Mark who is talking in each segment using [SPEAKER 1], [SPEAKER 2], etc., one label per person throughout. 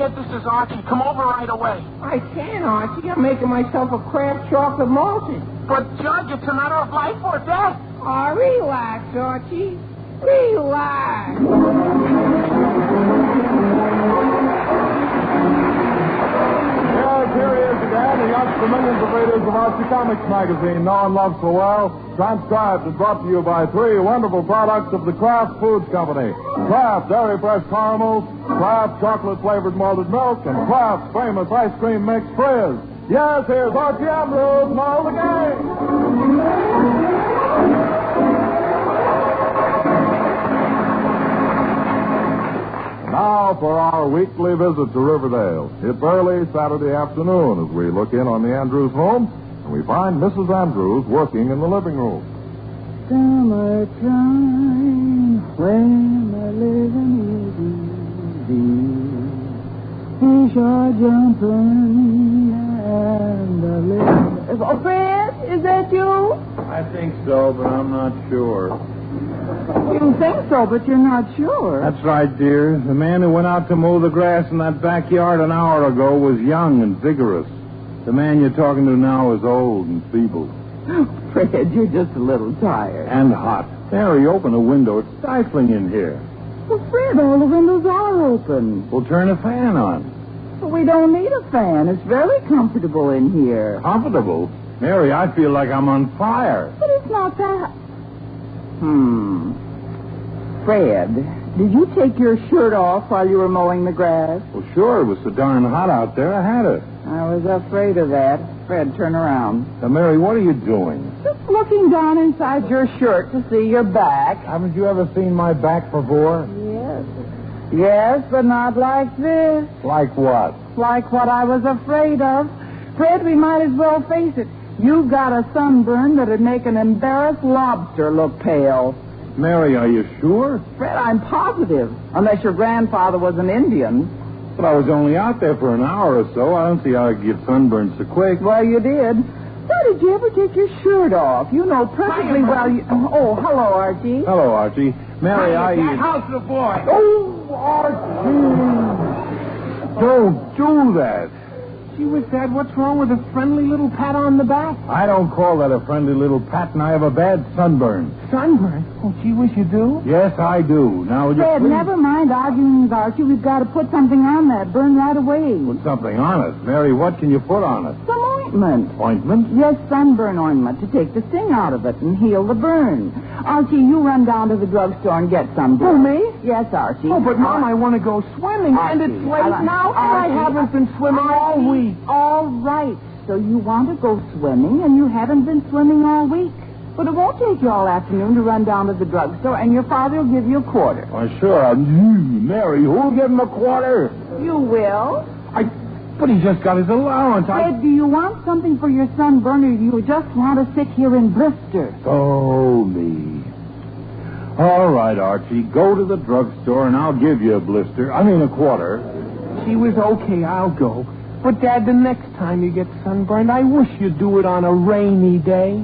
[SPEAKER 1] kid, this is Archie. Come over right away.
[SPEAKER 2] I can't, Archie. I'm making myself a Kraft chocolate malted.
[SPEAKER 1] But, Judge, it's a matter of life or death.
[SPEAKER 2] Oh, relax, Archie. Relax.
[SPEAKER 3] Yes, here he is again. He got the millions of readers of Archie Comics magazine, known and loved so well. Transcribed and brought to you by three wonderful products of the Kraft Foods Company. Kraft Dairy Fresh Caramels, Kraft Chocolate-Flavored Malted Milk, and Kraft's famous ice cream mix, Frizz. Yes, here's Archie Andrews and all the gang. Now for our weekly visit to Riverdale. It's early Saturday afternoon as we look in on the Andrews home, and we find Mrs. Andrews working in the living room.
[SPEAKER 4] Summertime, when my living is easy, fish are jumping and the living... Oh, Fred, is that you?
[SPEAKER 3] I think so, but I'm not sure.
[SPEAKER 4] You think so, but you're not sure.
[SPEAKER 3] That's right, dear. The man who went out to mow the grass in that backyard an hour ago was young and vigorous. The man you're talking to now is old and feeble.
[SPEAKER 4] Fred, you're just a little tired.
[SPEAKER 3] And hot. Mary, open the window. It's stifling in here.
[SPEAKER 4] Well, Fred, all the windows are open.
[SPEAKER 3] We'll turn a fan on.
[SPEAKER 4] But we don't need a fan. It's very comfortable in here.
[SPEAKER 3] Comfortable? Mary, I feel like I'm on fire.
[SPEAKER 4] But it's not that. Fred, did you take your shirt off while you were mowing the grass?
[SPEAKER 3] Well, sure. It was so darn hot out there. I had to.
[SPEAKER 4] I was afraid of that. Fred, turn around.
[SPEAKER 3] Now, Mary, what are you doing?
[SPEAKER 4] Just looking down inside your shirt to see your back.
[SPEAKER 3] Haven't you ever seen my back before?
[SPEAKER 4] Yes. Yes, but not like this.
[SPEAKER 3] Like what?
[SPEAKER 4] Like what I was afraid of. Fred, we might as well face it. You've got a sunburn that'd make an embarrassed lobster look pale.
[SPEAKER 3] Mary, are you sure?
[SPEAKER 4] Fred, I'm positive. Unless your grandfather was an Indian.
[SPEAKER 3] But I was only out there for an hour or so. I don't see how I could get sunburned so quick.
[SPEAKER 4] Well, you did. Why did you ever take your shirt off? You know perfectly well you... Oh, hello, Archie.
[SPEAKER 3] Hello, Archie. Mary,
[SPEAKER 1] How's the boy?
[SPEAKER 3] Oh, Archie! Don't do that.
[SPEAKER 1] Gee whiz, Dad, what's wrong with a friendly little pat on the back?
[SPEAKER 3] I don't call that a friendly little pat, and I have a bad sunburn.
[SPEAKER 1] Sunburn? Oh, gee whiz, you do?
[SPEAKER 3] Yes, I do. Now, will you
[SPEAKER 4] Fred,
[SPEAKER 3] please
[SPEAKER 4] never mind arguing with Archie. We've got to put something on that burn right away.
[SPEAKER 3] put something on it? Mary, what can you put on it?
[SPEAKER 4] Some ointment.
[SPEAKER 3] Ointment?
[SPEAKER 4] Yes, sunburn ointment to take the sting out of it and heal the burn. Archie, you run down to the drugstore and get some.
[SPEAKER 1] Who, me?
[SPEAKER 4] Yes, Archie.
[SPEAKER 1] Oh, but, Mom, I want to go swimming, and
[SPEAKER 4] Archie,
[SPEAKER 1] it's late now, and I
[SPEAKER 4] Archie,
[SPEAKER 1] haven't been swimming all week.
[SPEAKER 4] All right. So you want to go swimming, and you haven't been swimming all week. But it won't take you all afternoon to run down to the drugstore, and your father will give you a quarter.
[SPEAKER 3] Why, sure. Mary, who'll give him a quarter?
[SPEAKER 4] You will?
[SPEAKER 3] But he just got his allowance.
[SPEAKER 4] Fred, do you want something for your sunburn, or do you just want to sit here in blisters?
[SPEAKER 3] Oh, me. All right, Archie, go to the drugstore, and I'll give you a quarter.
[SPEAKER 1] She was okay, I'll go. But, Dad, the next time you get sunburned, I wish you'd do it on a rainy day.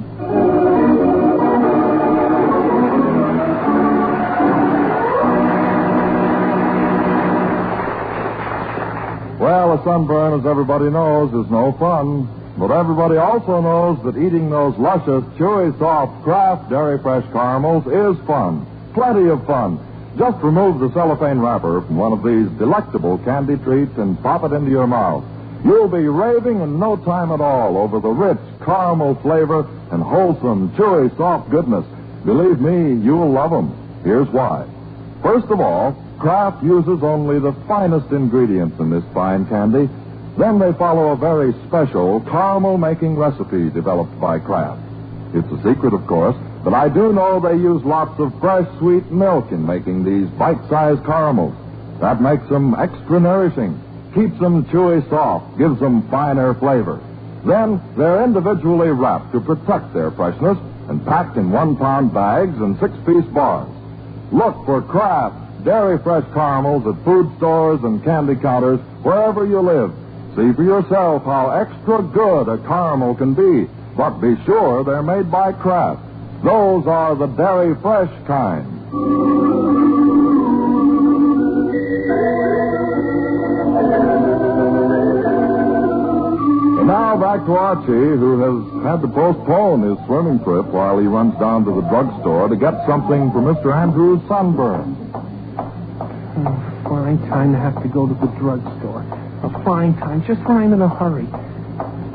[SPEAKER 3] Well, a sunburn, as everybody knows, is no fun. But everybody also knows that eating those luscious, chewy, soft Kraft Dairy Fresh caramels is fun. Plenty of fun. Just remove the cellophane wrapper from one of these delectable candy treats and pop it into your mouth. You'll be raving in no time at all over the rich caramel flavor and wholesome, chewy, soft goodness. Believe me, you'll love them. Here's why. First of all, Kraft uses only the finest ingredients in this fine candy. Then they follow a very special caramel-making recipe developed by Kraft. It's a secret, of course, but I do know they use lots of fresh, sweet milk in making these bite-sized caramels. That makes them extra nourishing, keeps them chewy soft, gives them finer flavor. Then they're individually wrapped to protect their freshness and packed in 1-pound bags and 6-piece bars. Look for Kraft Dairy Fresh caramels at food stores and candy counters wherever you live. See for yourself how extra good a caramel can be, but be sure they're made by Kraft. Those are the Dairy Fresh kind. now back to Archie, who has had to postpone his swimming trip while he runs down to the drugstore to get something for Mr. Andrews' sunburn.
[SPEAKER 1] Fine time to have to go to the drugstore. A fine time, just when I'm in a hurry.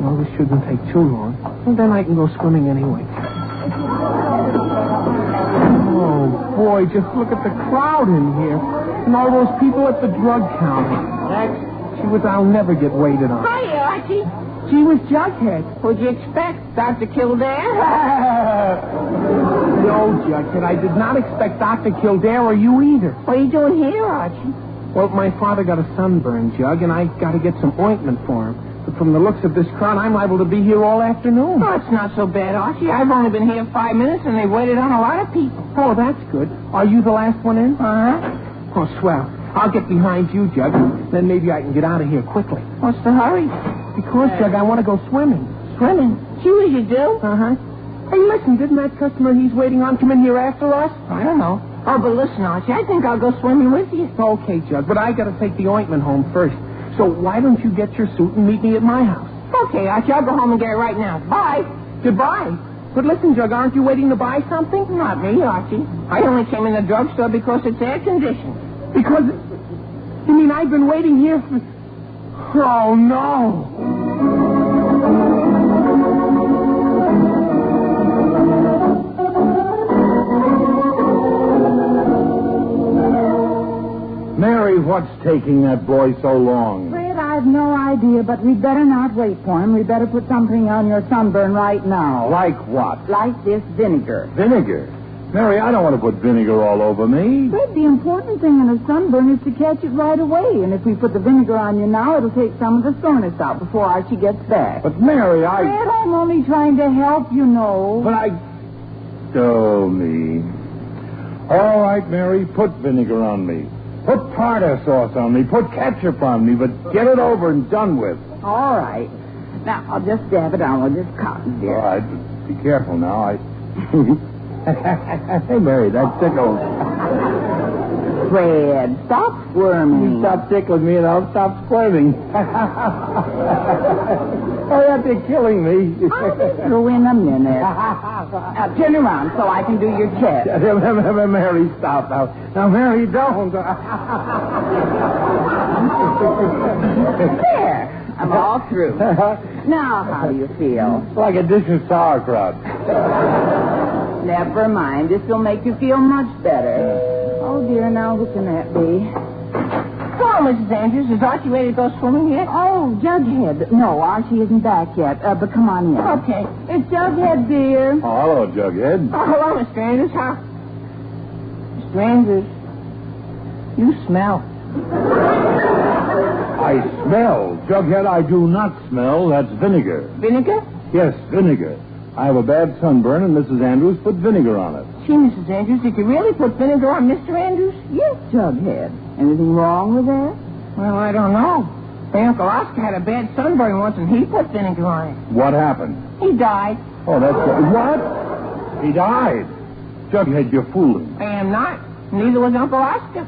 [SPEAKER 1] Well, this shouldn't take too long. And then I can go swimming anyway. Oh, boy, just look at the crowd in here. And all those people at the drug counter.
[SPEAKER 2] Next.
[SPEAKER 1] I'll never get waited on.
[SPEAKER 2] Hi, Archie.
[SPEAKER 1] Gee whiz, Jughead.
[SPEAKER 2] What'd you expect? Dr. Kildare?
[SPEAKER 1] No, Jughead, I did not expect Dr. Kildare or you either.
[SPEAKER 2] What are you doing here, Archie?
[SPEAKER 1] Well, my father got a sunburn, Jug, and I got to get some ointment for him. But from the looks of this crowd, I'm liable to be here all afternoon.
[SPEAKER 2] Oh, it's not so bad, Archie. I've only been here 5 minutes, and they've waited on a lot of people.
[SPEAKER 1] Oh, that's good. Are you the last one in?
[SPEAKER 2] Uh-huh.
[SPEAKER 1] Oh, swell. I'll get behind you, Jug, and then maybe I can get out of here quickly.
[SPEAKER 2] What's the hurry?
[SPEAKER 1] Because, Jug, I want to go swimming.
[SPEAKER 2] Swimming? Gee whiz, you do?
[SPEAKER 1] Uh-huh. Hey, listen, didn't that customer he's waiting on come in here after us?
[SPEAKER 2] I don't know. Oh, but listen, Archie, I think I'll go swimming with you.
[SPEAKER 1] Okay, Jug, but I got to take the ointment home first. So why don't you get your suit and meet me at my house?
[SPEAKER 2] Okay, Archie, I'll go home and get it right now. Bye.
[SPEAKER 1] Goodbye. But listen, Jug, aren't you waiting to buy something?
[SPEAKER 2] Not me, Archie. I only came in the drugstore because it's air-conditioned.
[SPEAKER 1] Because... You mean I've been waiting here for... Oh, no.
[SPEAKER 5] Mary, what's taking that boy so long?
[SPEAKER 4] Fred, I've no idea, but we'd better not wait for him. We'd better put something on your sunburn right now.
[SPEAKER 5] Like what?
[SPEAKER 4] Like this vinegar.
[SPEAKER 5] Vinegar? Mary, I don't want to put vinegar all over me.
[SPEAKER 4] Fred, the important thing in a sunburn is to catch it right away. And if we put the vinegar on you now, it'll take some of the soreness out before Archie gets back.
[SPEAKER 5] But, Mary,
[SPEAKER 4] Fred, I'm only trying to help, you know.
[SPEAKER 5] But Oh, me. All right, Mary, put vinegar on me. Put tartar sauce on me. Put ketchup on me. But get it over and done with.
[SPEAKER 4] All right. Now, I'll just dab it on with this cotton, dear.
[SPEAKER 5] All right, but be careful now. Hey, Mary, that tickles.
[SPEAKER 4] Fred, stop squirming.
[SPEAKER 5] You stop tickling me and I'll stop squirming. Oh, you're killing me.
[SPEAKER 4] I'll be through in a minute. Now, turn around so I can do your chest.
[SPEAKER 5] Mary, stop now. Now, Mary, don't.
[SPEAKER 4] There. I'm all through. Now, how do you feel?
[SPEAKER 5] Like a dish of sauerkraut.
[SPEAKER 4] Never mind. This will make you feel much better. Oh, dear, now who can that be?
[SPEAKER 2] Hello, Mrs. Andrews. Is Archie ready to go swimming yet?
[SPEAKER 4] Oh, Jughead. No, Archie isn't back yet. But come on in.
[SPEAKER 2] Okay.
[SPEAKER 4] It's Jughead, dear.
[SPEAKER 5] Oh, hello, Jughead.
[SPEAKER 2] Oh, hello, Mr. Andrews. How? Mr. Andrews, you smell.
[SPEAKER 5] I smell. Jughead, I do not smell. That's vinegar.
[SPEAKER 2] Vinegar?
[SPEAKER 5] Yes, vinegar. I have a bad sunburn, and Mrs. Andrews put vinegar on it.
[SPEAKER 2] Gee, Mrs. Andrews, did you really put vinegar on Mr. Andrews?
[SPEAKER 4] Yes, Jughead. Anything wrong with that?
[SPEAKER 2] Well, I don't know. My Uncle Oscar had a bad sunburn once, and he put vinegar on it.
[SPEAKER 5] What happened?
[SPEAKER 2] He died.
[SPEAKER 5] Oh, that's... What? He died. Jughead, you're fooling.
[SPEAKER 2] I am not. Neither was Uncle Oscar.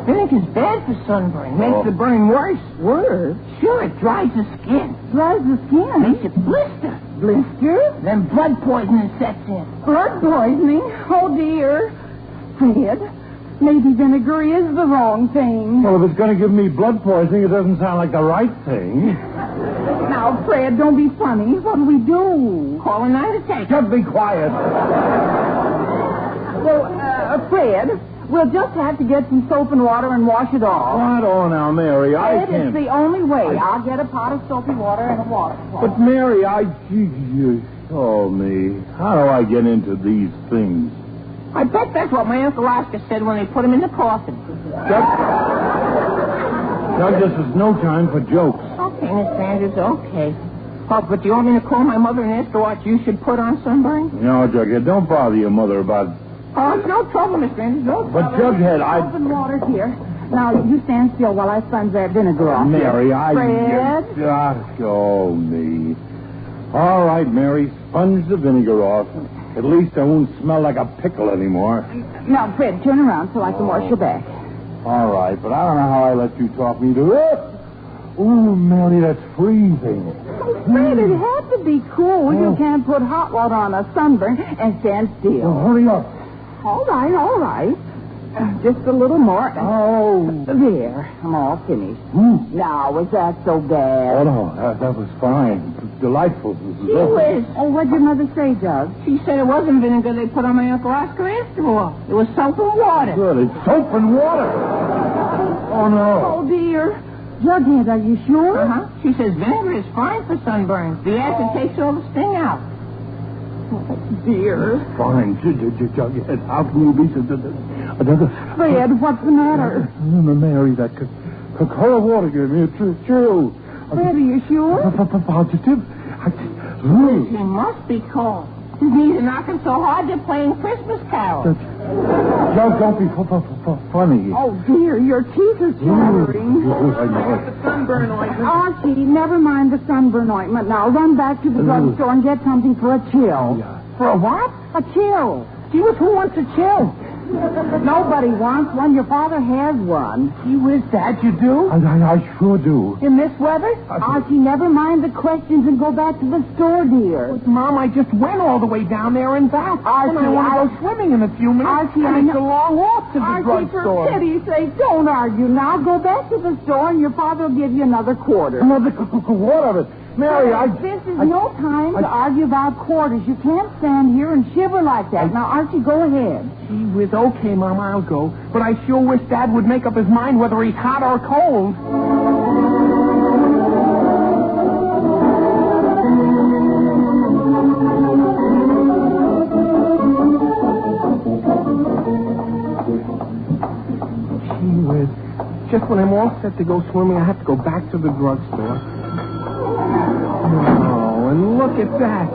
[SPEAKER 2] Vinegar's bad for sunburn. Makes the burn worse.
[SPEAKER 4] Worse?
[SPEAKER 2] Sure, it dries the skin.
[SPEAKER 4] Dries the skin?
[SPEAKER 2] Makes it blister.
[SPEAKER 4] Blister?
[SPEAKER 2] Then blood poisoning sets in.
[SPEAKER 4] Blood poisoning? Oh, dear. Fred, maybe vinegar is the wrong thing.
[SPEAKER 5] Well, if it's going to give me blood poisoning, it doesn't sound like the right thing.
[SPEAKER 4] Now, Fred, don't be funny. What do we do?
[SPEAKER 2] Call an undertaker.
[SPEAKER 5] Just be quiet.
[SPEAKER 4] Well, Fred, we'll just have to get some soap and water and wash it off.
[SPEAKER 5] What? Oh, now, Mary, I
[SPEAKER 4] Fred,
[SPEAKER 5] can't...
[SPEAKER 4] it's the only way. I'll get a pot of soapy water and a water pot.
[SPEAKER 5] But, Mary, Oh, me. How do I get into these things?
[SPEAKER 2] I bet that's what my Uncle Oscar said when they put him in the coffin.
[SPEAKER 5] Doug, this is no time for jokes.
[SPEAKER 2] Okay, Mr. Andrews, okay. Oh, but do you want me to call my mother and ask her what you should put on sunburn?
[SPEAKER 5] No, Jughead, don't bother your mother about...
[SPEAKER 2] Oh, it's no trouble, Mr. Andrews, no trouble.
[SPEAKER 5] But, Jughead,
[SPEAKER 4] Soap and water here. Now, you stand still while I sponge that vinegar off.
[SPEAKER 5] Mary,
[SPEAKER 4] Fred?
[SPEAKER 5] Oh, me. All right, Mary, sponge the vinegar off. At least I won't smell like a pickle anymore.
[SPEAKER 4] Now, Fred, turn around so I can wash your back.
[SPEAKER 5] All right, but I don't know how I let you talk me to it. Oh, Mary, that's freezing.
[SPEAKER 4] Fred, it had to be cool. You can't put hot water on a sunburn and stand still.
[SPEAKER 5] Well, hurry up.
[SPEAKER 4] All right. Just a little more.
[SPEAKER 5] Oh.
[SPEAKER 4] There, I'm all finished. Now, was that so bad?
[SPEAKER 5] Oh, no, that was fine. Delightful.
[SPEAKER 2] Gee whiz.
[SPEAKER 4] Oh, what'd your mother say, Doug?
[SPEAKER 2] She said it wasn't vinegar they put on my Uncle Oscar after all. It was soap and water.
[SPEAKER 5] Good. It's soap and water. Oh, no.
[SPEAKER 4] Oh, dear. Jughead, are you sure?
[SPEAKER 2] Uh-huh. She says vinegar is fine for sunburns. The acid takes all the sting out.
[SPEAKER 4] Oh, dear.
[SPEAKER 5] Fine. Jughead, how can you be so...
[SPEAKER 4] Fred, what's the matter?
[SPEAKER 5] Mary, that cold water gave me a chill.
[SPEAKER 4] Fred, are you sure?
[SPEAKER 2] He must be cold. His knees are knocking so hard they're playing Christmas carols.
[SPEAKER 5] Don't be funny.
[SPEAKER 4] Oh, dear, your teeth are chattering.
[SPEAKER 1] The sunburn ointment.
[SPEAKER 4] Archie, never mind the sunburn ointment. Now run back to the drugstore and get something for a chill.
[SPEAKER 2] For a what?
[SPEAKER 4] A chill.
[SPEAKER 2] Gee whiz, who wants a chill?
[SPEAKER 4] Nobody wants one. Your father has one.
[SPEAKER 2] Gee whiz, Dad, you do?
[SPEAKER 5] I sure do.
[SPEAKER 2] In this weather?
[SPEAKER 4] Archie, never mind the questions and go back to the store, dear.
[SPEAKER 1] But, Mom, I just went all the way down there and back.
[SPEAKER 4] Archie,
[SPEAKER 1] and I want to go swimming in a few minutes.
[SPEAKER 4] Archie,
[SPEAKER 1] and it's a long walk to the
[SPEAKER 4] Archie,
[SPEAKER 1] drugstore.
[SPEAKER 4] for pity's sake, don't argue now. Go back to the store and your father will give you another quarter.
[SPEAKER 5] Another quarter. Mary,
[SPEAKER 4] This is no time to argue about quarters. You can't stand here and shiver like that. Now, Archie, go ahead.
[SPEAKER 1] Gee whiz, okay, Mom, I'll go. But I sure wish Dad would make up his mind whether he's hot or cold. Gee whiz, just when I'm all set to go swimming, I have to go back to the drugstore. Oh, and look at that.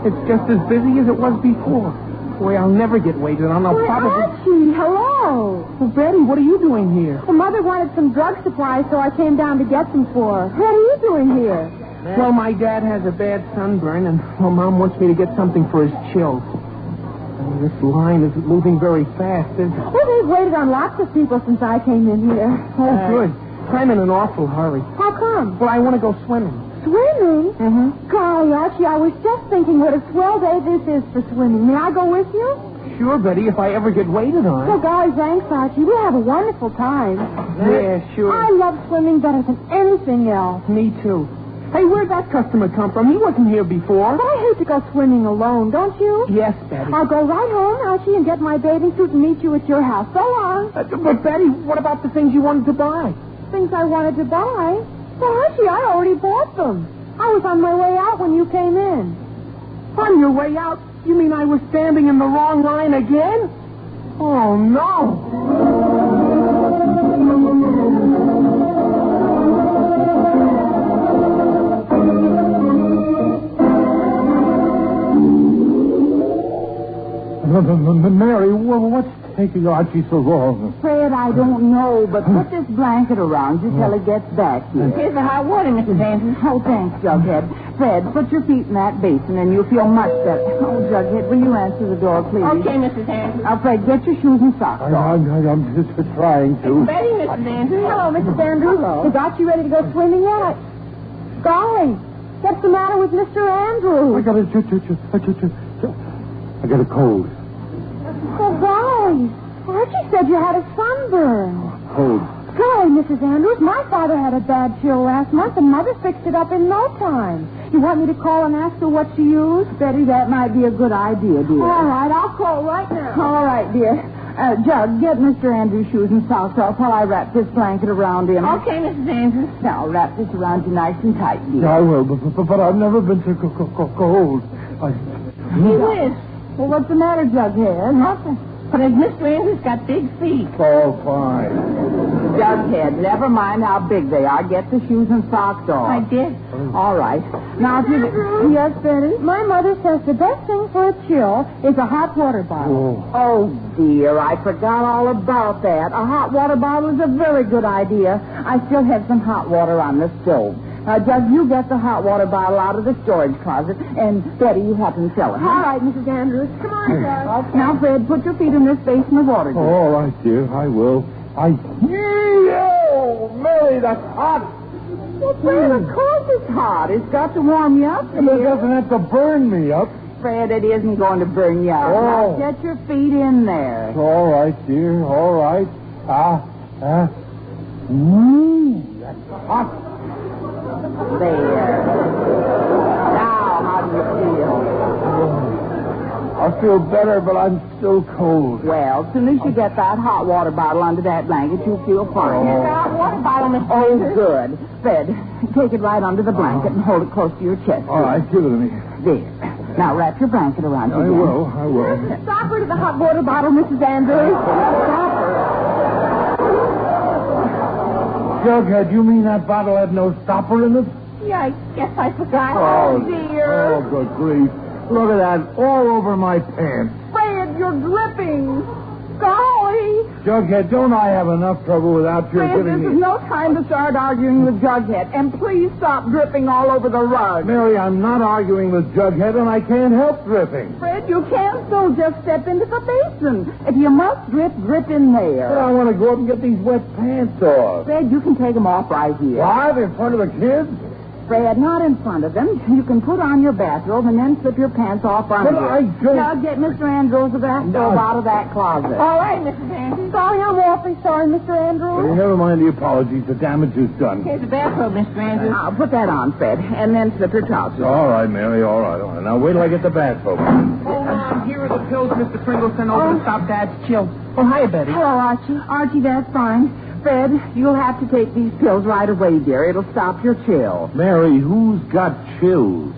[SPEAKER 1] It's just as busy as it was before. Boy, I'll never get waited on. I'll probably...
[SPEAKER 6] Archie, hello.
[SPEAKER 1] Well, Betty, what are you doing here?
[SPEAKER 6] Well, Mother wanted some drug supplies, so I came down to get them for her. What are you doing here?
[SPEAKER 1] Well, my dad has a bad sunburn, and Mom wants me to get something for his chills. And this line isn't moving very fast, is it?
[SPEAKER 6] Well, they've waited on lots of people since I came in here.
[SPEAKER 1] Oh, good. I'm in an awful hurry.
[SPEAKER 6] How come?
[SPEAKER 1] Well, I want to go swimming.
[SPEAKER 6] Swimming?
[SPEAKER 1] Mm-hmm.
[SPEAKER 6] Golly, Archie, I was just thinking what a swell day this is for swimming. May I go with you?
[SPEAKER 1] Sure, Betty, if I ever get waited on.
[SPEAKER 6] Well, golly, thanks, Archie. We'll have a wonderful time.
[SPEAKER 1] Yeah, sure.
[SPEAKER 6] I love swimming better than anything else.
[SPEAKER 1] Me, too. Hey, where'd that customer come from? He wasn't here before.
[SPEAKER 6] But I hate to go swimming alone, don't you?
[SPEAKER 1] Yes, Betty.
[SPEAKER 6] I'll go right home, Archie, and get my bathing suit and meet you at your house. So long.
[SPEAKER 1] But, Betty, what about the things you wanted to buy?
[SPEAKER 6] Things I wanted to buy? Well, Archie, I already bought them. I was on my way out when you came in.
[SPEAKER 1] On your way out? You mean I was standing in the wrong line again? Oh, no.
[SPEAKER 5] Mary, what's taking Archie so long?
[SPEAKER 4] Fred, I don't know, but put this blanket around you till it gets back here.
[SPEAKER 2] Here's the hot water, Mrs. Andrews.
[SPEAKER 4] Oh, thanks, Jughead. Fred, put your feet in that basin and you'll feel much better. Oh, Jughead, will you answer the door, please?
[SPEAKER 2] Okay, Mrs. Andrews.
[SPEAKER 4] Now, Fred, get your shoes and socks on.
[SPEAKER 5] I'm just trying to.
[SPEAKER 2] Betty, Mrs. Andrews.
[SPEAKER 6] Hello, Mrs. Andrews.
[SPEAKER 4] Hello.
[SPEAKER 6] Is Archie ready to go swimming yet? Golly, what's the matter with Mr. Andrews?
[SPEAKER 5] I got a cold.
[SPEAKER 6] Oh, golly. Archie said you had a sunburn.
[SPEAKER 5] Cold.
[SPEAKER 6] Golly, Mrs. Andrews, my father had a bad chill last month, and Mother fixed it up in no time. You want me to call and ask her what she used?
[SPEAKER 4] Betty, that might be a good idea, dear.
[SPEAKER 6] All right, I'll call right now.
[SPEAKER 4] All right, dear. Jug, get Mr. Andrews' shoes and socks off while I wrap this blanket around him.
[SPEAKER 2] Okay, Mrs. Andrews.
[SPEAKER 4] Now, wrap this around you nice and tight, dear.
[SPEAKER 5] Yeah, I will, but I've never been so cold.
[SPEAKER 2] Gee whiz.
[SPEAKER 4] Well, what's the matter, Jughead?
[SPEAKER 2] Nothing. But as Mr. Andrews got big feet.
[SPEAKER 5] Oh, fine.
[SPEAKER 4] Jughead, never mind how big they are. Get the shoes and socks off.
[SPEAKER 2] I did.
[SPEAKER 4] All right. Now, if you...
[SPEAKER 6] Yes, Betty? My mother says the best thing for a chill is a hot water bottle.
[SPEAKER 4] Oh, dear, I forgot all about that. A hot water bottle is a very good idea. I still have some hot water on the stove. Jug, you get the hot water bottle out of the storage closet, and Betty, you help him fill it.
[SPEAKER 6] All right, Mrs. Andrews. Come on, Jug.
[SPEAKER 4] Okay. Now, Fred, put your feet in this basin of water. dear.
[SPEAKER 5] All right, dear, I will. Oh, Mary, that's hot.
[SPEAKER 4] Well, Fred, of course it's hot. It's got to warm you up.
[SPEAKER 5] But it doesn't have to burn me up.
[SPEAKER 4] Fred, it isn't going to burn you up.
[SPEAKER 5] Oh.
[SPEAKER 4] Now, get your feet in there.
[SPEAKER 5] All right, dear. All right. That's hot.
[SPEAKER 4] There. Now, how do you feel?
[SPEAKER 5] I feel better, but I'm still cold.
[SPEAKER 4] Well, as soon as you get that hot water bottle under that blanket, you'll feel fine.
[SPEAKER 2] Here's the hot water bottle, Mr.
[SPEAKER 4] Oh,
[SPEAKER 2] Andrews.
[SPEAKER 4] good. Fred, take it right under the blanket and hold it close to your chest.
[SPEAKER 5] All right, give it to me.
[SPEAKER 4] There. Now, wrap your blanket around you.
[SPEAKER 5] I will.
[SPEAKER 6] Stop her to the hot water bottle, Mrs. Andrews.
[SPEAKER 5] Jughead, you mean that bottle had no stopper in it?
[SPEAKER 2] Yeah, I guess I forgot.
[SPEAKER 5] Oh,
[SPEAKER 2] dear.
[SPEAKER 5] Oh, good grief. Look at that, all over my pants.
[SPEAKER 6] Fred, you're dripping. Golly.
[SPEAKER 5] Jughead, don't I have enough trouble without your
[SPEAKER 4] Fred,
[SPEAKER 5] giving
[SPEAKER 4] this
[SPEAKER 5] me...
[SPEAKER 4] is no time to start arguing with Jughead. And please stop dripping all over the rug.
[SPEAKER 5] Mary, I'm not arguing with Jughead, and I can't help dripping.
[SPEAKER 4] Fred, you can't so just step into the basin. If you must drip in there.
[SPEAKER 5] But I want to go up and get these wet pants off.
[SPEAKER 4] Fred, you can take them off right here.
[SPEAKER 5] What? In front of the kids?
[SPEAKER 4] Fred, not in front of them. You can put on your bathrobe and then slip your pants off under
[SPEAKER 5] But I
[SPEAKER 4] it.
[SPEAKER 5] don't...
[SPEAKER 4] Now get Mr. Andrews the bathrobe out of that closet.
[SPEAKER 2] All right, Mrs. Andrews.
[SPEAKER 6] Sorry, I'm awfully sorry, Mr. Andrews.
[SPEAKER 5] Never mind the apologies. The damage is done.
[SPEAKER 2] Here's the bathrobe, Mr. Andrews.
[SPEAKER 4] Now, put that on, Fred, and then slip your trousers.
[SPEAKER 5] All right, Mary, all right. Now, wait till I get the bathrobe.
[SPEAKER 1] Hold on. Here are the pills Mr. Pringle sent over to stop Dad's chill. Oh, hiya, Betty.
[SPEAKER 4] Hello, Archie. Archie, that's fine. Fred, you'll have to take these pills right away, dear. It'll stop your chill.
[SPEAKER 5] Mary, who's got chills?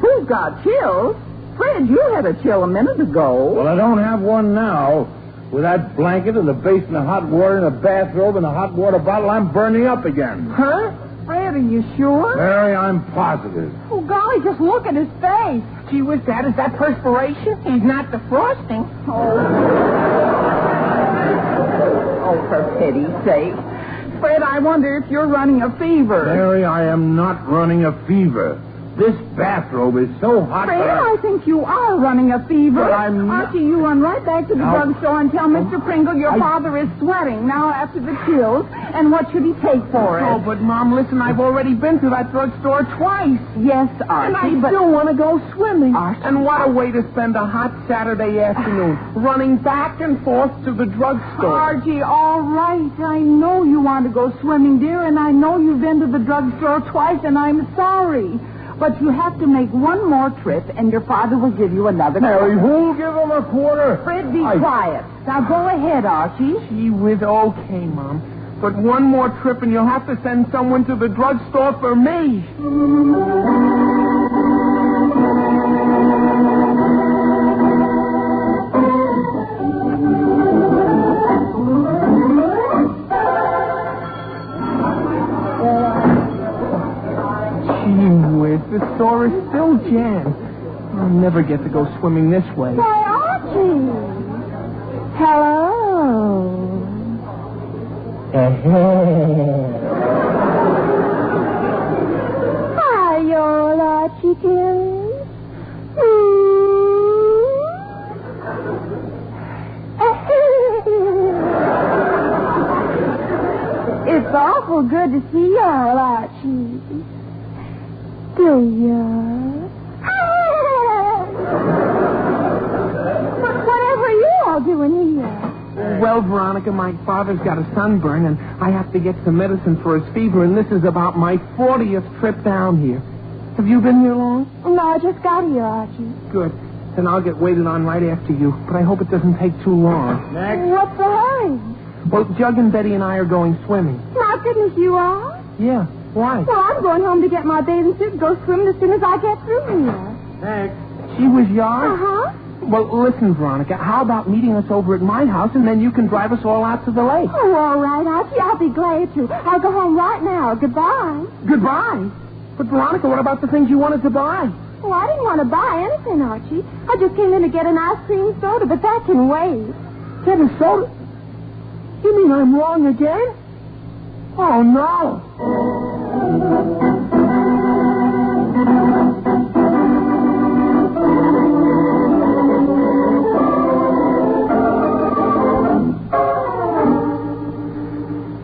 [SPEAKER 4] Who's got chills? Fred, you had a chill a minute ago.
[SPEAKER 5] Well, I don't have one now. With that blanket and the basin of hot water and a bathrobe and a hot water bottle, I'm burning up again.
[SPEAKER 4] Huh? Fred, are you sure?
[SPEAKER 5] Mary, I'm positive.
[SPEAKER 6] Oh, golly, just look at his face.
[SPEAKER 1] Gee whiz, Dad, is that perspiration?
[SPEAKER 2] He's not defrosting.
[SPEAKER 4] Oh, for pity's sake. Fred, I wonder if you're running a fever.
[SPEAKER 5] Mary, I am not running a fever. This bathrobe is so hot
[SPEAKER 4] Fred,
[SPEAKER 5] that
[SPEAKER 4] I think you are running a fever.
[SPEAKER 5] But I'm not-
[SPEAKER 4] Archie, you run right back to the
[SPEAKER 5] Now-
[SPEAKER 4] drugstore and tell Mr. Pringle your father is sweating now after the chills, and what should he take for it?
[SPEAKER 1] Oh, but, Mom, listen, I've already been to that drugstore twice.
[SPEAKER 4] Yes,
[SPEAKER 1] And
[SPEAKER 4] Archie,
[SPEAKER 1] I
[SPEAKER 4] but...
[SPEAKER 1] still want to go swimming.
[SPEAKER 4] Archie.
[SPEAKER 1] And what a way to spend a hot Saturday afternoon, running back and forth to the drugstore.
[SPEAKER 4] Archie, all right. I know you want to go swimming, dear, and I know you've been to the drugstore twice, and I'm sorry. But you have to make one more trip, and your father will give you another
[SPEAKER 5] Mary,
[SPEAKER 4] quarter.
[SPEAKER 5] who'll give him a quarter?
[SPEAKER 4] Fred, be quiet. Now go ahead, Archie.
[SPEAKER 1] Gee whiz, okay, Mom. But one more trip and you'll have to send someone to the drugstore for me. The store is still jammed. I'll never get to go swimming this way.
[SPEAKER 6] Why, Archie. Hello. Hi, y'all, Archiekins. It's awful good to see y'all, Archie. Do ya? Whatever are you all doing here?
[SPEAKER 1] Well, Veronica, my father's got a sunburn, and I have to get some medicine for his fever, and this is about my 40th trip down here. Have you been here long?
[SPEAKER 6] No, I just got here, Archie.
[SPEAKER 1] Good. Then I'll get waited on right after you, but I hope it doesn't take too long.
[SPEAKER 5] Next.
[SPEAKER 6] What's the hurry?
[SPEAKER 1] Well, Jug and Betty and I are going swimming.
[SPEAKER 6] My goodness, you are?
[SPEAKER 1] Yeah. Why?
[SPEAKER 6] Well, I'm going home to get my bathing suit and go swimming as soon as I get through here.
[SPEAKER 5] Next.
[SPEAKER 1] She was yours?
[SPEAKER 6] Uh-huh.
[SPEAKER 1] Well, listen, Veronica, how about meeting us over at my house, and then you can drive us all out to the lake?
[SPEAKER 6] Oh, all right, Archie. I'll be glad to. I'll go home right now. Goodbye.
[SPEAKER 1] Goodbye. But, Veronica, what about the things you wanted to buy?
[SPEAKER 6] Oh, I didn't want to buy anything, Archie. I just came in to get an ice cream soda, but that can wait.
[SPEAKER 1] Get a soda? You mean I'm wrong again? Oh, no.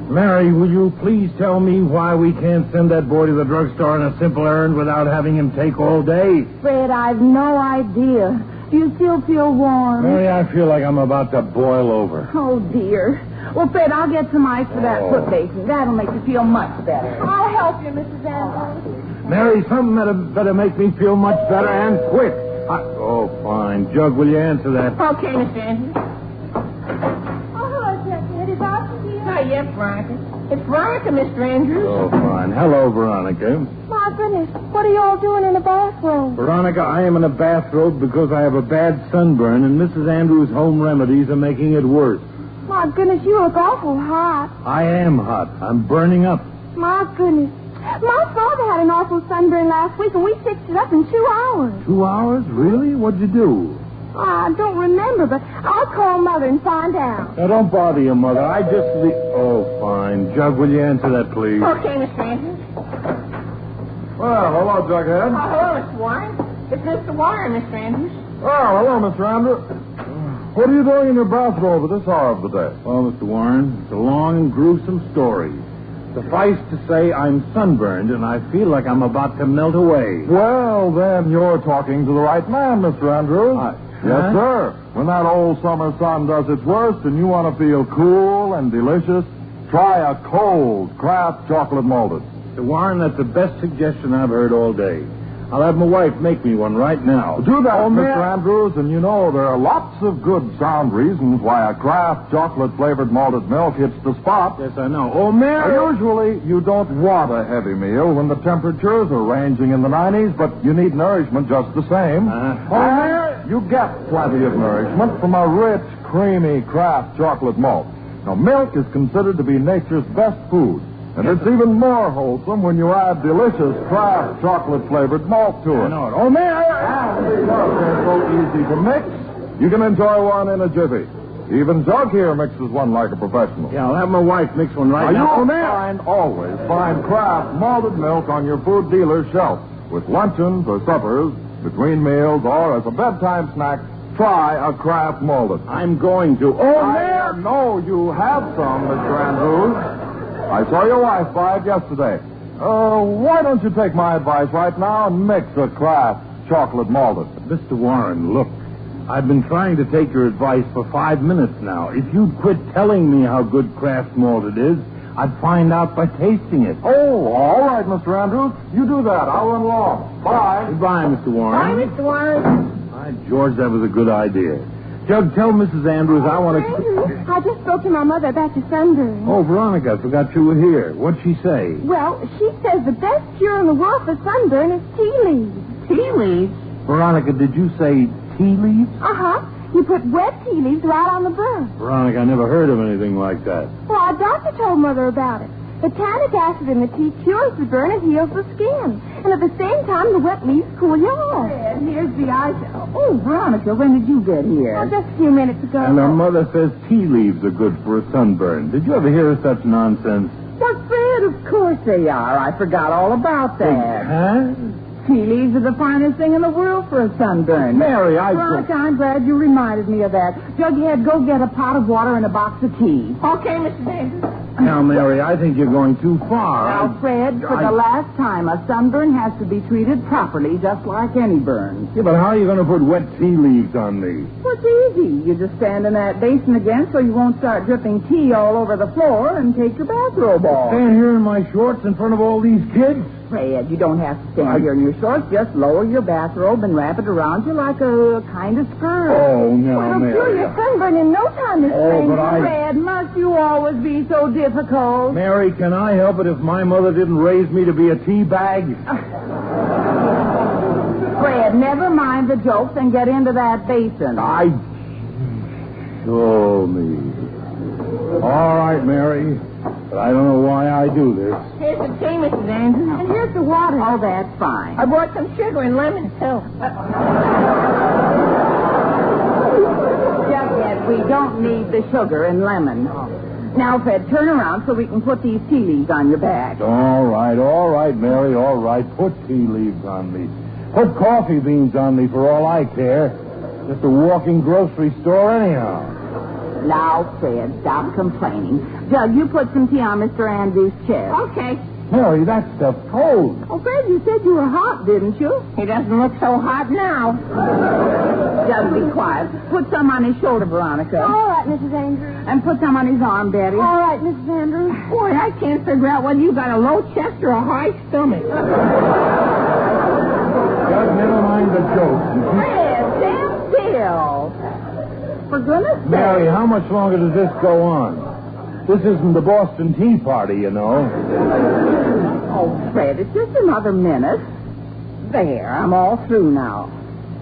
[SPEAKER 5] Mary, will you please tell me why we can't send that boy to the drugstore on a simple errand without having him take all day?
[SPEAKER 4] Fred, I've no idea. Do you still feel warm?
[SPEAKER 5] Mary, I feel like I'm about to boil over.
[SPEAKER 4] Oh, dear. Well, Fred, I'll get some ice for that foot basin. That'll make you feel much better.
[SPEAKER 6] I'll help you, Mrs. Andrews.
[SPEAKER 5] Mary, something better make me feel much better and quick. Oh, fine. Jug, will you answer that?
[SPEAKER 2] Okay, Mr. Andrews.
[SPEAKER 6] Oh, hello, Jackie. Is Archie here?
[SPEAKER 2] Hi, yes, Veronica. It's Veronica, Mr. Andrews.
[SPEAKER 5] Oh, fine. Hello, Veronica.
[SPEAKER 6] My goodness, what are you all doing in the bathroom?
[SPEAKER 5] Veronica, I am in a bathrobe because I have a bad sunburn, and Mrs. Andrews' home remedies are making it worse.
[SPEAKER 6] My goodness, you look awful hot.
[SPEAKER 5] I am hot. I'm burning up.
[SPEAKER 6] My goodness. My father had an awful sunburn last week, and we fixed it up in 2 hours.
[SPEAKER 5] 2 hours? Really? What'd you do?
[SPEAKER 6] I don't remember, but I'll call Mother and find out.
[SPEAKER 5] Now, don't bother your mother. I just... Oh, fine. Jug, will you answer that, please?
[SPEAKER 2] Okay, Mr. Andrews.
[SPEAKER 3] Well, hello, Jughead.
[SPEAKER 2] Hello, Mr. Warren. It's Mr. Warren, Mr. Andrews.
[SPEAKER 3] Oh, hello, Mr. Andrews. What are you doing in your bathrobe at this hour of the day?
[SPEAKER 5] Well, Mr. Warren, it's a long and gruesome story. Suffice to say, I'm sunburned, and I feel like I'm about to melt away.
[SPEAKER 3] Well, then you're talking to the right man, Mr. Andrews. Yes, sir. When that old summer sun does its worst and you want to feel cool and delicious, try a cold Kraft chocolate malted.
[SPEAKER 5] Mr. Warren, that's the best suggestion I've heard all day. I'll have my wife make me one right now.
[SPEAKER 3] Do that, Mr. Andrews, and you know there are lots of good sound reasons why a Kraft chocolate-flavored malted milk hits the spot.
[SPEAKER 5] Yes, I know. Oh, Mary!
[SPEAKER 3] Usually, you don't want a heavy meal when the temperatures are ranging in the 90s, but you need nourishment just the same. And you get plenty of nourishment from a rich, creamy Kraft chocolate malt. Now, milk is considered to be nature's best food. And it's even more wholesome when you add delicious Kraft chocolate-flavored malt to it.
[SPEAKER 5] I know it. Oh, man!
[SPEAKER 3] They're so easy to mix, you can enjoy one in a jiffy. Even Jug here mixes one like a professional.
[SPEAKER 5] Yeah, I'll have my wife mix one right now.
[SPEAKER 3] Always find Kraft malted milk on your food dealer's shelf. With luncheons or suppers, between meals, or as a bedtime snack, try a Kraft malted.
[SPEAKER 5] I'm going to.
[SPEAKER 3] I know you have some, Mr. Andrews. I saw your wife buy it yesterday. Why don't you take my advice right now and mix a Kraft chocolate malted?
[SPEAKER 5] Mr. Warren, look. I've been trying to take your advice for 5 minutes now. If you'd quit telling me how good Kraft malted is, I'd find out by tasting it.
[SPEAKER 3] Oh, all right, Mr. Andrews. You do that. I'll run along. Bye.
[SPEAKER 5] Goodbye, Mr. Warren.
[SPEAKER 2] Bye, Mr. Warren.
[SPEAKER 5] By George, that was a good idea. Jug, tell Mrs. Andrews I want to...
[SPEAKER 6] Andrews, I just spoke to my mother about your sunburn.
[SPEAKER 5] Oh, Veronica, I forgot you were here. What'd she say?
[SPEAKER 6] Well, she says the best cure in the world for sunburn is tea leaves.
[SPEAKER 2] Tea leaves?
[SPEAKER 5] Veronica, did you say tea leaves?
[SPEAKER 6] Uh-huh. You put wet tea leaves right on the burn.
[SPEAKER 5] Veronica, I never heard of anything like that.
[SPEAKER 6] Well, our doctor told Mother about it. The tannic acid in the tea cures the burn and heals the skin. And at the same time, the wet leaves cool you off.
[SPEAKER 4] And here's the ice. Oh, Veronica, when did you get here?
[SPEAKER 6] Oh, just a few minutes ago.
[SPEAKER 5] And her mother says tea leaves are good for a sunburn. Did you ever hear of such nonsense?
[SPEAKER 4] Well, Fred, of course they are. I forgot all about that.
[SPEAKER 5] Huh?
[SPEAKER 4] Tea leaves are the finest thing in the world for a sunburn.
[SPEAKER 5] Mary,
[SPEAKER 4] Veronica, I'm glad you reminded me of that. Jughead, go get a pot of water and a box of tea.
[SPEAKER 2] Okay, Mr. Andrews.
[SPEAKER 5] Now, Mary, I think you're going too far.
[SPEAKER 4] Now, Fred, for the last time, a sunburn has to be treated properly, just like any burn.
[SPEAKER 5] Yeah, but how are you going to put wet tea leaves on me?
[SPEAKER 4] Well, it's easy. You just stand in that basin again so you won't start dripping tea all over the floor and take your bathrobe off.
[SPEAKER 5] Stand here in my shorts in front of all these kids?
[SPEAKER 4] Fred, you don't have to stand here in your shorts. Just lower your bathrobe and wrap it around you like a kind of skirt.
[SPEAKER 5] Oh, no,
[SPEAKER 6] Well,
[SPEAKER 5] Mary.
[SPEAKER 6] cure your sunburn in no time, Miss
[SPEAKER 5] Oh, but
[SPEAKER 4] Fred, must you always be so difficult?
[SPEAKER 5] Mary, can I help it if my mother didn't raise me to be a tea bag?
[SPEAKER 4] Fred, never mind the jokes and get into that basin.
[SPEAKER 5] Show me. All right, Mary. But I don't know why I do this.
[SPEAKER 2] Here's the tea, Mrs. Andrews.
[SPEAKER 6] And here's the water.
[SPEAKER 4] Oh, that's fine.
[SPEAKER 2] I bought some sugar and lemons, too.
[SPEAKER 4] Jughead, we don't need the sugar and lemon. Now, Fred, turn around so we can put these tea leaves on your back.
[SPEAKER 5] All right, Mary, all right. Put tea leaves on me. Put coffee beans on me for all I care. Just a walking grocery store anyhow.
[SPEAKER 4] Now, Fred, stop complaining. Jug, you put some tea on Mr. Andrews' chest.
[SPEAKER 2] Okay.
[SPEAKER 5] Mary, that stuff's cold.
[SPEAKER 4] Oh, Fred, you said you were hot, didn't you?
[SPEAKER 2] He doesn't look so hot now.
[SPEAKER 4] Jug, be quiet. Put some on his shoulder, Veronica.
[SPEAKER 6] All right, Mrs. Andrews.
[SPEAKER 4] And put some on his arm, Betty.
[SPEAKER 6] All right, Mrs. Andrews.
[SPEAKER 2] Boy, I can't figure out whether you got a low chest or a high stomach.
[SPEAKER 5] Just never mind the joke.
[SPEAKER 4] Fred, stand still. For goodness sake.
[SPEAKER 5] Mary, how much longer does this go on? This isn't the Boston Tea Party, you know.
[SPEAKER 4] Oh, Fred, it's just another minute. There, I'm all through now.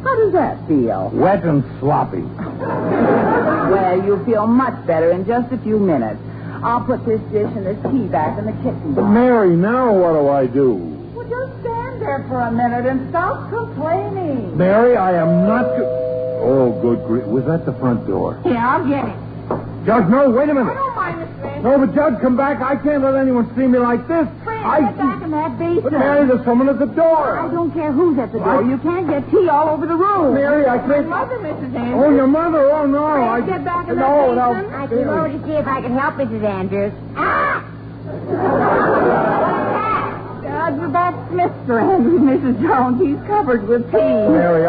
[SPEAKER 4] How does that feel?
[SPEAKER 5] Wet and sloppy.
[SPEAKER 4] Well, you'll feel much better in just a few minutes. I'll put this dish and this tea back in the kitchen.
[SPEAKER 5] But Mary, now what do I do?
[SPEAKER 4] Well, just stand there for a minute and stop complaining.
[SPEAKER 5] Mary, I am not... Oh, good grief. Was that the front door?
[SPEAKER 2] Here, I'll get it.
[SPEAKER 5] Judge, no, wait a minute.
[SPEAKER 2] I don't mind, Mr. Andrews.
[SPEAKER 5] No, but Judge, come back. I can't let anyone see me like this.
[SPEAKER 4] Fred, get back in that basin.
[SPEAKER 5] But Mary, there's someone at the
[SPEAKER 4] I
[SPEAKER 5] door.
[SPEAKER 4] don't care who's at the door. You can't get tea all over the room.
[SPEAKER 5] Mary, I can't...
[SPEAKER 2] Mother, Mrs. Andrews.
[SPEAKER 5] Oh, your mother? Oh, no.
[SPEAKER 4] Fred, get back in that
[SPEAKER 5] No,
[SPEAKER 4] basin.
[SPEAKER 5] no.
[SPEAKER 6] I came over to see if I could help Mrs. Andrews.
[SPEAKER 4] Ah! Judge, that's Mr. Andrews, Mrs. Jones. He's covered with tea.
[SPEAKER 5] Mary,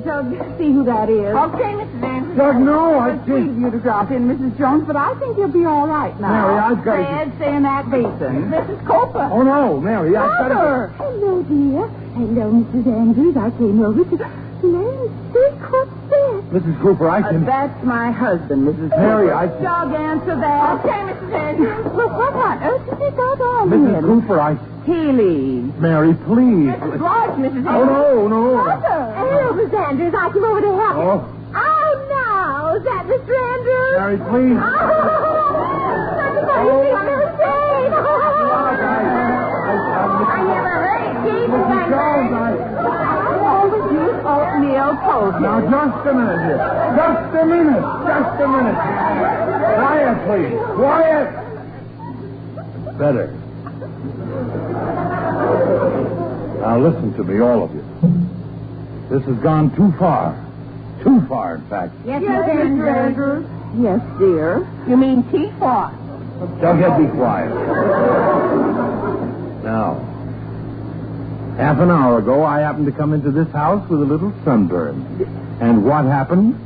[SPEAKER 4] Judge, see who that is.
[SPEAKER 2] Okay, Mrs. Andrews.
[SPEAKER 5] Judge, no, I
[SPEAKER 4] It's sweet
[SPEAKER 5] can't...
[SPEAKER 4] of you to drop in, Mrs. Jones, but I think you'll be all right now.
[SPEAKER 5] Mary, I've got to-
[SPEAKER 4] Fred, stay in that basin.
[SPEAKER 2] Mrs. Copa.
[SPEAKER 5] Oh, no, Mary, I've got to...
[SPEAKER 4] Mother!
[SPEAKER 6] Hello, dear. Hello, Mrs. Andrews. I came over to learn secret bit.
[SPEAKER 5] Mrs. Cooper, I can...
[SPEAKER 4] That's my husband, Mrs.
[SPEAKER 5] Mary,
[SPEAKER 4] Cooper.
[SPEAKER 5] I...
[SPEAKER 4] Jug, answer that.
[SPEAKER 2] Okay, Mrs. Andrews.
[SPEAKER 4] Look, what on earth has he got on
[SPEAKER 5] Mrs.
[SPEAKER 4] him?
[SPEAKER 5] Cooper, I...
[SPEAKER 4] Tea leaves.
[SPEAKER 5] Mary, please.
[SPEAKER 2] Lodge, Mrs.
[SPEAKER 5] Oh,
[SPEAKER 2] Andrews.
[SPEAKER 5] no.
[SPEAKER 6] Hello, Miss Andrews. I came over to help you.
[SPEAKER 5] Oh,
[SPEAKER 6] Oh, no. Is that Mr. Andrews?
[SPEAKER 5] Mary, please.
[SPEAKER 6] Oh, somebody please do save. I never heard it cheap as
[SPEAKER 5] Mrs. Jones,
[SPEAKER 4] Overjuice oatmeal toast.
[SPEAKER 5] Now, just a minute here. Just a minute. Quiet, please. Quiet. Better. Now, listen to me, all of you. This has gone too far. Too far, in fact.
[SPEAKER 6] Yes,
[SPEAKER 4] Yes,
[SPEAKER 6] Mr.
[SPEAKER 4] Mr.
[SPEAKER 6] Andrews.
[SPEAKER 4] Yes, dear.
[SPEAKER 2] You mean teapot?
[SPEAKER 5] Jughead, be quiet. Now, half an hour ago, I happened to come into this house with a little sunburn. And what happened?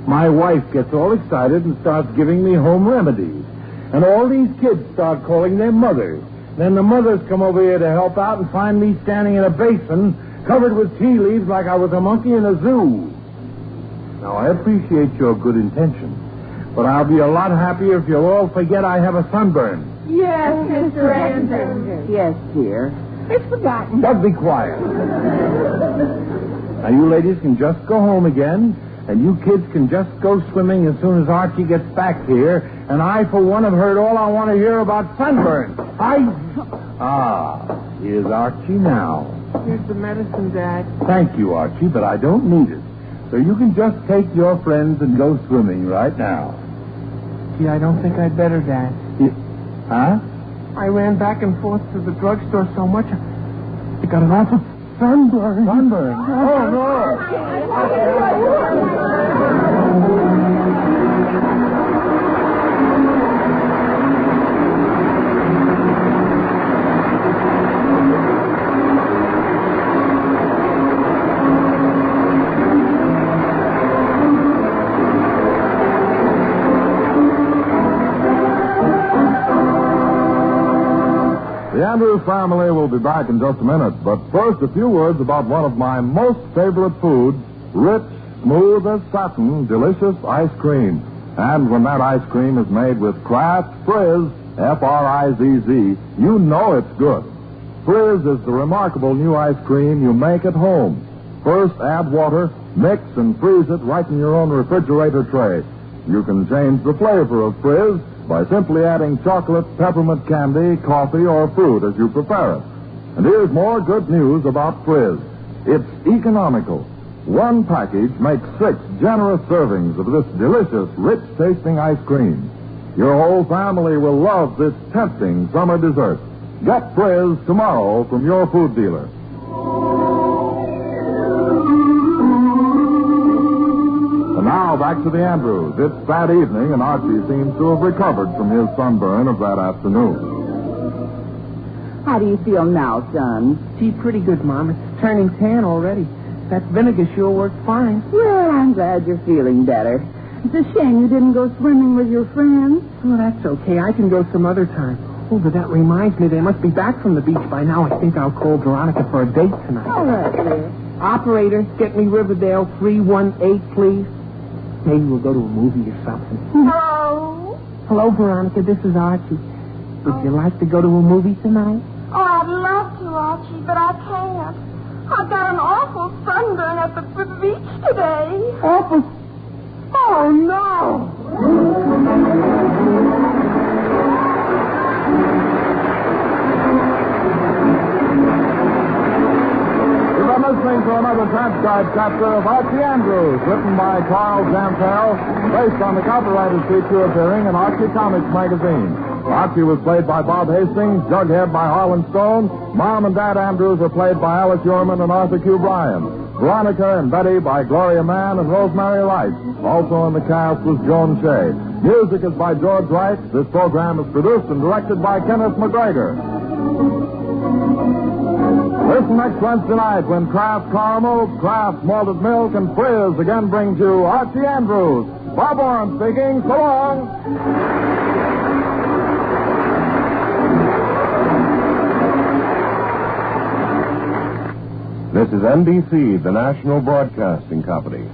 [SPEAKER 5] My wife gets all excited and starts giving me home remedies. And all these kids start calling their mothers. Then the mothers come over here to help out and find me standing in a basin covered with tea leaves like I was a monkey in a zoo. Now, I appreciate your good intention, but I'll be a lot happier if you'll all forget I have a sunburn.
[SPEAKER 4] Yes, Mr. Andrews. Yes, dear.
[SPEAKER 2] It's forgotten.
[SPEAKER 5] Just be quiet. Now, you ladies can just go home again, and you kids can just go swimming as soon as Archie gets back here, and I, for one, have heard all I want to hear about sunburn. Here's Archie now.
[SPEAKER 1] Here's the medicine, Dad.
[SPEAKER 5] Thank you, Archie, but I don't need it. So you can just take your friends and go swimming right now.
[SPEAKER 1] Gee, I don't think I'd better, Dad.
[SPEAKER 5] Huh?
[SPEAKER 1] I ran back and forth to the drugstore so much, I got an awful sunburn.
[SPEAKER 5] Sunburn? Oh, no.
[SPEAKER 3] The Andrews family will be back in just a minute, but first a few words about one of my most favorite foods, rich, smooth as satin, delicious ice cream. And when that ice cream is made with Kraft Frizz, F-R-I-Z-Z, you know it's good. Frizz is the remarkable new ice cream you make at home. First, add water, mix and freeze it right in your own refrigerator tray. You can change the flavor of Frizz by simply adding chocolate, peppermint candy, coffee, or fruit as you prefer it. And here's more good news about Frizz. It's economical. One package makes 6 generous servings of this delicious, rich-tasting ice cream. Your whole family will love this tempting summer dessert. Get Frizz tomorrow from your food dealer. And Now, back to the Andrews. It's that evening, and Archie seems to have recovered from his sunburn of that afternoon.
[SPEAKER 4] How do you feel now, son?
[SPEAKER 1] Gee, pretty good, Mom. It's turning tan already. That vinegar sure works fine.
[SPEAKER 4] Well, I'm glad you're feeling better. It's a shame you didn't go swimming with your friends.
[SPEAKER 1] Oh, that's okay. I can go some other time. Oh, but that reminds me, they must be back from the beach by now. I think I'll call Veronica for a date tonight.
[SPEAKER 4] All right, dear.
[SPEAKER 1] Operator, get me Riverdale 318, please. Maybe we'll go to a movie or something.
[SPEAKER 6] Hello?
[SPEAKER 1] Hello, Veronica. This is Archie. Would you like to go to a movie tonight?
[SPEAKER 6] Oh, I'd love to, Archie, but I can't. I've got an awful sunburn at the beach today.
[SPEAKER 1] Awful. Oh, no!
[SPEAKER 3] You've been listening to another transcribed chapter of Archie Andrews, written by Carl Zampel, based on the copyrighted feature appearing in Archie Comics magazine. Archie was played by Bob Hastings, Jughead by Harlan Stone, Mom and Dad Andrews were played by Alice Yorman and Arthur Q. Bryan. Veronica and Betty by Gloria Mann and Rosemary Rice. Also in the cast was Joan Shea. Music is by George Wright. This program is produced and directed by Kenneth McGregor. Listen next Wednesday night when Kraft Caramel, Kraft Malted Milk, and Frizz again brings you Archie Andrews. Bob Orrin speaking. So long.
[SPEAKER 5] This is NBC, the National Broadcasting Company.